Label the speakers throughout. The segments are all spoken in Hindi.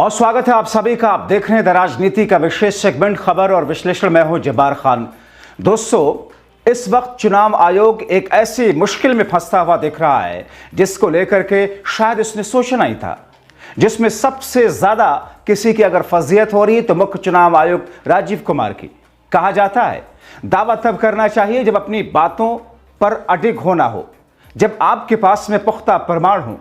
Speaker 1: बहुत स्वागत है आप सभी का। आप देख रहे हैं द राजनीति का विशेष सेगमेंट खबर और विश्लेषण। मैं हूं जब्बार खान। दोस्तों, इस वक्त चुनाव आयोग एक ऐसी मुश्किल में फंसता हुआ दिख रहा है जिसको लेकर के शायद उसने सोचा नहीं था, जिसमें सबसे ज्यादा किसी की अगर फजीयत हो रही तो मुख्य चुनाव आयुक्त राजीव कुमार की। कहा जाता है दावा तब करना चाहिए जब अपनी बातों पर अडिग होना हो, जब आपके पास में पुख्ता प्रमाण हो।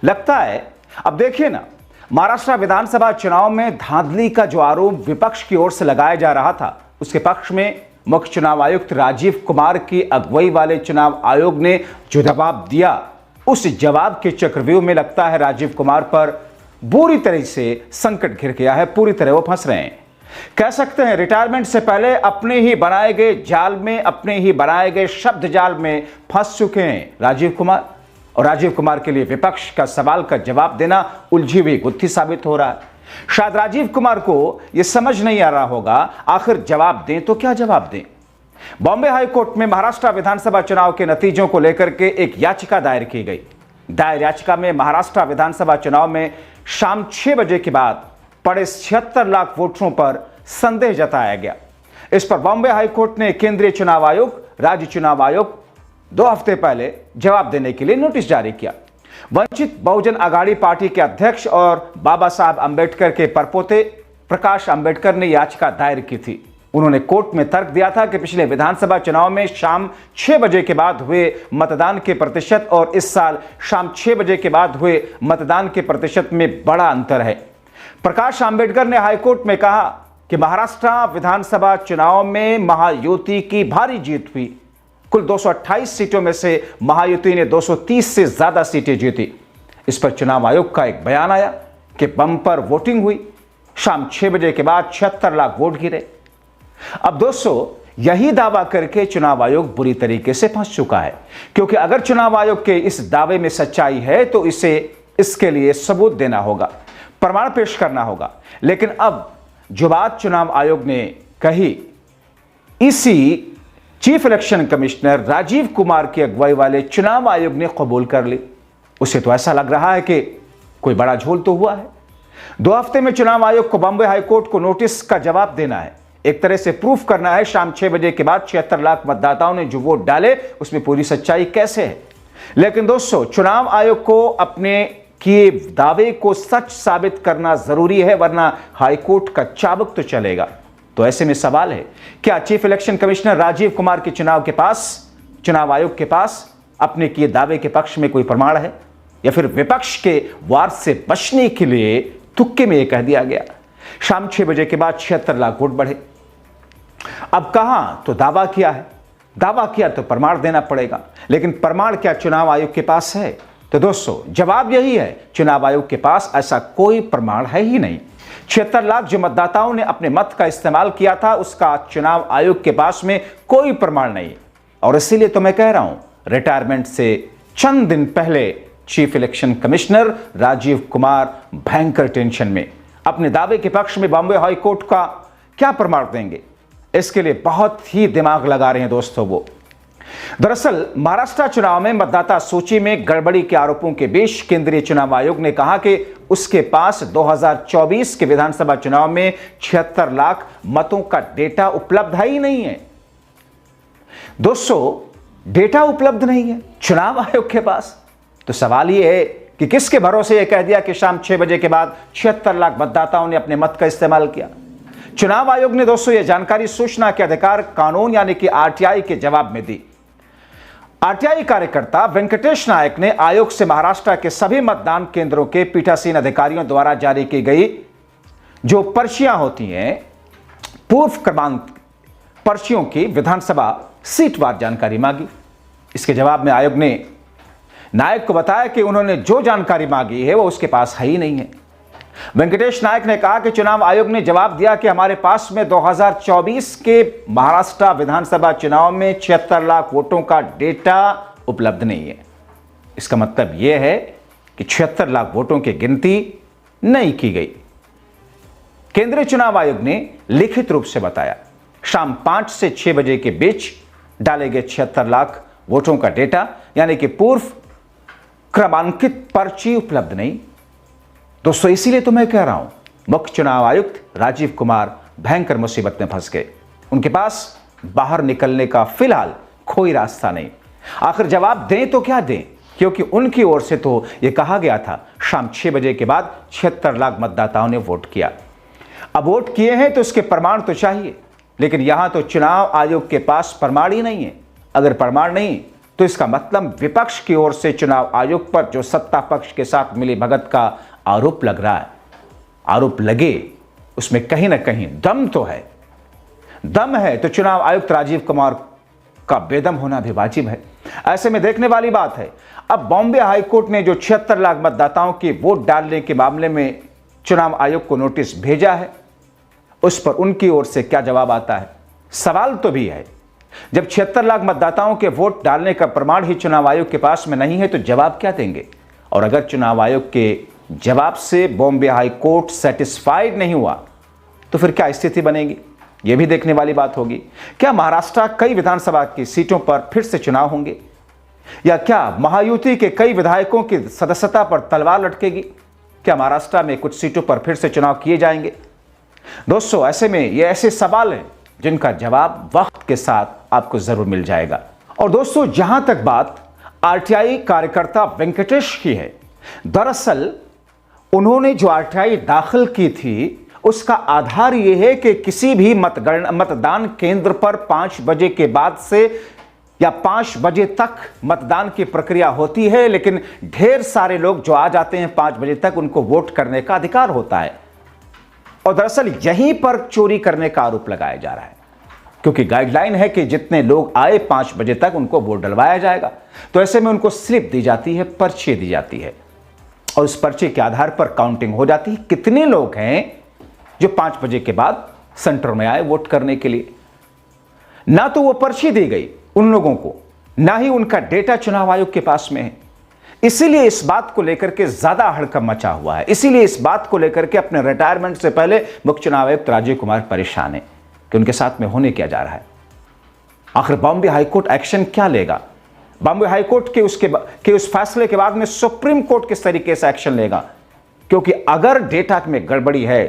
Speaker 1: लगता है अब देखिए ना, महाराष्ट्र विधानसभा चुनाव में धांधली का जो आरोप विपक्ष की ओर से लगाया जा रहा था, उसके पक्ष में मुख्य चुनाव आयुक्त राजीव कुमार की अगुवाई वाले चुनाव आयोग ने जो जवाब दिया, उस जवाब के चक्रव्यूह में लगता है राजीव कुमार पर बुरी तरह से संकट घिर गया है। पूरी तरह वो फंस रहे हैं। कह सकते हैं रिटायरमेंट से पहले अपने ही बनाए गए जाल में, अपने ही बनाए गए शब्द जाल में फंस चुके हैं राजीव कुमार। और राजीव कुमार के लिए विपक्ष का सवाल का जवाब देना उलझी हुई गुत्थी साबित हो रहा है। शायद राजीव कुमार को यह समझ नहीं आ रहा होगा आखिर जवाब दें तो क्या जवाब दें। बॉम्बे हाई कोर्ट में महाराष्ट्र विधानसभा चुनाव के नतीजों को लेकर के एक याचिका दायर की गई। दायर याचिका में महाराष्ट्र विधानसभा चुनाव में शाम 6 बजे के बाद पड़े 76 लाख वोटरों पर संदेह जताया गया। इस पर बॉम्बे हाई कोर्ट ने केंद्रीय चुनाव आयोग, राज्य चुनाव आयोग 2 हफ्ते पहले जवाब देने के लिए नोटिस जारी किया। वंचित बहुजन आघाड़ी पार्टी के अध्यक्ष और बाबा साहब अंबेडकर के परपोते प्रकाश अंबेडकर ने याचिका दायर की थी। उन्होंने कोर्ट में तर्क दिया था कि पिछले विधानसभा चुनाव में शाम 6 बजे के बाद हुए मतदान के प्रतिशत और इस साल शाम 6 बजे के बाद हुए मतदान के प्रतिशत में बड़ा अंतर है। प्रकाश अंबेडकर ने हाईकोर्ट में कहा कि महाराष्ट्र विधानसभा चुनाव में महायुति की भारी जीत हुई। कुल 228 सीटों में से महायुति ने 230 से ज्यादा सीटें जीती। इस पर चुनाव आयोग का एक बयान आया कि बम्पर वोटिंग हुई। शाम 6 बजे के बाद 76 लाख वोट गिरे। अब दोस्तों, यही दावा करके चुनाव आयोग बुरी तरीके से फंस चुका है, क्योंकि अगर चुनाव आयोग के इस दावे में सच्चाई है तो इसके लिए सबूत देना होगा, प्रमाण पेश करना होगा। लेकिन अब जो बात चुनाव आयोग ने कही, इसी chief election commissioner Rajeev Kumar की अगुवाई वाले चुनाव आयोग ने कबूल कर ली। उसे तो ऐसा लग रहा है कि कोई बड़ा झोल तो हुआ है। 2 हफ्ते में चुनाव आयोग को बॉम्बे हाईकोर्ट को नोटिस का जवाब देना है, एक तरह से प्रूफ करना है शाम 6 बजे के बाद 76 लाख मतदाताओं ने जो वोट डाले उसमें पूरी सच्चाई कैसे है। लेकिन दोस्तों, चुनाव आयोग को अपने किए दावे को सच साबित करना जरूरी है, वरना हाईकोर्ट का चाबुक तो चलेगा। तो ऐसे में सवाल है, क्या chief election commissioner Rajeev Kumar के चुनाव आयोग के पास अपने किए दावे के पक्ष में कोई प्रमाण है, या फिर विपक्ष के वार से बचने के लिए तुक्के में यह कह दिया गया शाम 6 बजे के बाद 76 लाख वोट बढ़े। अब कहां तो दावा किया है, दावा किया तो प्रमाण देना पड़ेगा। लेकिन प्रमाण क्या चुनाव आयोग के पास है? तो दोस्तों, जवाब यही है, चुनाव आयोग के पास ऐसा कोई प्रमाण है ही नहीं। 76 लाख जो मतदाताओं ने अपने मत का इस्तेमाल किया था, उसका चुनाव आयोग के पास में कोई प्रमाण नहीं। और इसीलिए तो मैं कह रहा हूं, रिटायरमेंट से चंद दिन पहले chief election commissioner Rajeev Kumar भयंकर टेंशन में। अपने दावे के पक्ष में बॉम्बे हाई कोर्ट का क्या प्रमाण देंगे, इसके लिए बहुत ही दिमाग लगा रहे हैं दोस्तों वो। दरअसल महाराष्ट्र चुनाव में मतदाता सूची में गड़बड़ी के आरोपों के बीच केंद्रीय चुनाव आयोग ने कहा कि उसके पास 2024 के विधानसभा चुनाव में 76 लाख मतों का डेटा उपलब्ध है ही नहीं है। दोस्तों, डेटा उपलब्ध नहीं है चुनाव आयोग के पास। तो सवाल यह है कि किसके भरोसे यह कह दिया कि शाम 6 बजे के बाद 76 लाख मतदाताओं ने अपने मत का इस्तेमाल किया। चुनाव आयोग ने दोस्तों यह जानकारी सूचना के अधिकार कानून यानी कि आरटीआई के जवाब में दी। आरटीआई कार्यकर्ता वेंकटेश नायक ने आयोग से महाराष्ट्र के सभी मतदान केंद्रों के पीठासीन अधिकारियों द्वारा जारी की गई जो पर्चियां होती हैं, पूर्व क्रमांक पर्चियों की विधानसभा सीटवार जानकारी मांगी। इसके जवाब में आयोग ने नायक को बताया कि उन्होंने जो जानकारी मांगी है वो उसके पास है ही नहीं है। वेंकटेश नायक ने कहा कि चुनाव आयोग ने जवाब दिया कि हमारे पास में 2024 के महाराष्ट्र विधानसभा चुनाव में 76 लाख वोटों का डेटा उपलब्ध नहीं है। इसका मतलब यह है कि 76 लाख वोटों की गिनती नहीं की गई। केंद्रीय चुनाव आयोग ने लिखित रूप से बताया शाम 5 से 6 बजे के बीच डाले गए 76 लाख वोटों का डेटा यानी कि पूर्व क्रमांकित पर्ची उपलब्ध नहीं। दोस्तों इसीलिए तो मैं कह रहा हूं, मुख्य चुनाव आयुक्त राजीव कुमार भयंकर मुसीबत में फंस गए। उनके पास बाहर निकलने का फिलहाल कोई रास्ता नहीं। आखिर जवाब दें तो क्या दें, क्योंकि उनकी ओर से तो यह कहा गया था शाम 6 बजे के बाद 76 लाख मतदाताओं ने वोट किया। अब वोट किए हैं तो उसके प्रमाण तो चाहिए, लेकिन यहां तो चुनाव आयोग के पास प्रमाण ही नहीं है। अगर प्रमाण नहीं तो इसका मतलब विपक्ष की ओर से चुनाव आयोग पर जो सत्ता पक्ष के साथ मिली भगत का आरोप लग रहा है, आरोप लगे उसमें कहीं ना कहीं दम तो है। दम है तो चुनाव आयुक्त राजीव कुमार का बेदम होना भी वाजिब है। ऐसे में देखने वाली बात है, अब बॉम्बे हाईकोर्ट ने जो 76 लाख मतदाताओं के वोट डालने के मामले में चुनाव आयोग को नोटिस भेजा है, उस पर उनकी ओर से क्या जवाब आता है। सवाल तो भी है, जब 76 लाख मतदाताओं के वोट डालने का प्रमाण ही चुनाव आयोग के पास में नहीं है तो जवाब क्या देंगे। और अगर चुनाव आयोग के जवाब से बॉम्बे हाईकोर्ट सेटिस्फाइड नहीं हुआ तो फिर क्या स्थिति बनेगी, यह भी देखने वाली बात होगी। क्या महाराष्ट्र कई विधानसभा की सीटों पर फिर से चुनाव होंगे, या क्या महायुति के कई विधायकों की सदस्यता पर तलवार लटकेगी। क्या महाराष्ट्र में कुछ सीटों पर फिर से चुनाव किए जाएंगे। दोस्तों ऐसे में ये ऐसे सवाल हैं जिनका जवाब वक्त के साथ आपको जरूर मिल जाएगा। और दोस्तों जहां तक बात आरटीआई कार्यकर्ता वेंकटेश की है, दरअसल उन्होंने जो आरटीआई दाखिल की थी उसका आधार यह है कि किसी भी मतदान केंद्र पर 5 बजे के बाद से या 5 बजे तक मतदान की प्रक्रिया होती है, लेकिन ढेर सारे लोग जो आ जाते हैं 5 बजे तक, उनको वोट करने का अधिकार होता है। और दरअसल यहीं पर चोरी करने का आरोप लगाया जा रहा है, क्योंकि गाइडलाइन है कि जितने लोग आए 5 बजे तक उनको वोट डलवाया जाएगा। तो ऐसे में उनको स्लिप दी जाती है, पर्ची दी जाती है, और उस पर्ची के आधार पर काउंटिंग हो जाती है कितने लोग हैं जो 5 बजे के बाद सेंटर में आए वोट करने के लिए। ना तो वो पर्ची दी गई उन लोगों को, ना ही उनका डेटा चुनाव आयोग के पास में है। इसीलिए इस बात को लेकर के ज्यादा हड़कंप मचा हुआ है। इसीलिए इस बात को लेकर के अपने रिटायरमेंट से पहले मुख्य चुनाव आयुक्त राजीव कुमार परेशान है कि उनके साथ में होने क्या जा रहा है। आखिर बॉम्बे हाईकोर्ट एक्शन क्या लेगा। बॉम्बे हाईकोर्ट के उस फैसले के बाद में सुप्रीम कोर्ट किस तरीके से एक्शन लेगा, क्योंकि अगर डेटा में गड़बड़ी है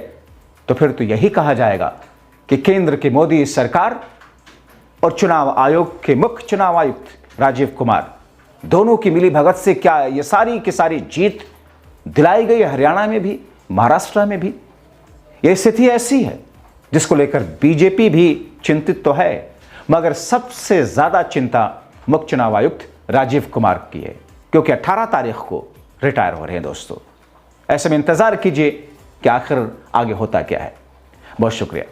Speaker 1: तो फिर तो यही कहा जाएगा कि केंद्र की मोदी सरकार और चुनाव आयोग के मुख्य चुनाव आयुक्त राजीव कुमार दोनों की मिली भगत से क्या ये सारी की सारी जीत दिलाई गई। हरियाणा में भी, महाराष्ट्र में भी यह स्थिति ऐसी है जिसको लेकर बीजेपी भी चिंतित तो है, मगर सबसे ज्यादा चिंता मुख्य चुनाव आयुक्त राजीव कुमार की है, क्योंकि 18 तारीख को रिटायर हो रहे हैं। दोस्तों ऐसे में इंतजार कीजिए कि आखिर आगे होता क्या है। बहुत शुक्रिया।